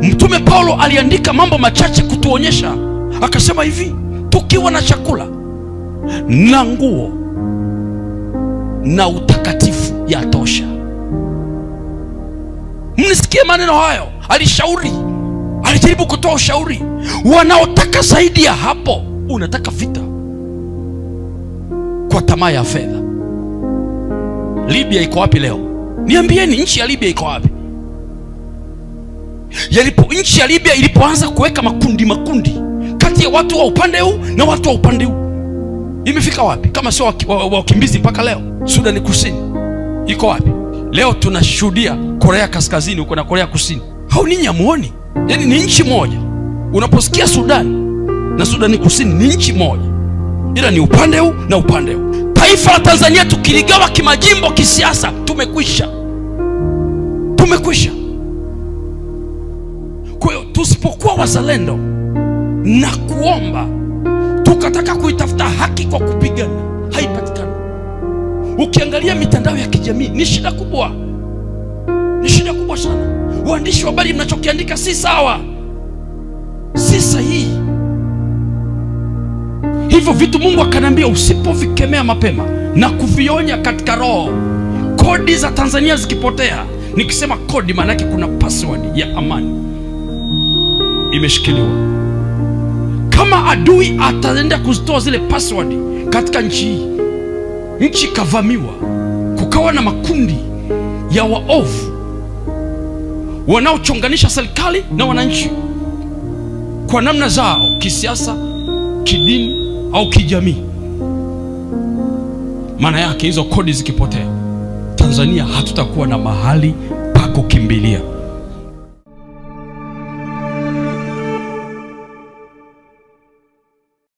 Mtume Paulo aliandika mambo machache kutuonyesha. Akasema hivi, tukiwa na chakula na nguo na utakatifu yatosha. Mnisikie maneno hayo. Alishauri, alijaribu kutoa ushauri. Wanaotaka zaidi ya hapo, unataka vita kwa tamaa ya fedha. Libya iko wapi leo? Niambieni, nchi ya Libya iko wapi? Nchi ya Libya ilipoanza kuweka makundi kati ya watu wa upande huu na watu wa upande huu, imefika wapi? Kama sio wakimbizi mpaka leo. Sudan Kusini iko wapi? Leo tunashuhudia Korea Kaskazini huko na Korea Kusini. Hao ninyi hamuoni? Yaani ni nchi moja. Unaposikia Sudan na Sudan Kusini ni nchi moja, ila ni upande huu na upande huu. Taifa la Tanzania tukiligawa kimajimbo, kisiasa, tumekwisha. Kwa hiyo tusipokuwa wazalendo na kuomba, tukataka kuitafuta haki kwa kupigana, haipatikani. Ukiangalia mitandao ya kijamii ni shida kubwa. Ni shida kubwa sana. Waandishi wa habari mnachokiandika si sawa, si sahihi. Hivyo vitu Mungu akanambia usipovikemea mapema na kuvionya katika roho, kodi za Tanzania zikipotea. Nikisema kodi maana yake kuna password ya amani imeshikiliwa. Kama adui ataenda kuzitoa zile password katika nchi hii, nchi kavamiwa, kukawa na makundi ya waovu wanaochonganisha serikali na wananchi kwa namna zao, kisiasa, kidini au kijamii. Maana yake hizo kodi zikipotea, Tanzania hatutakuwa na mahali pa kukimbilia.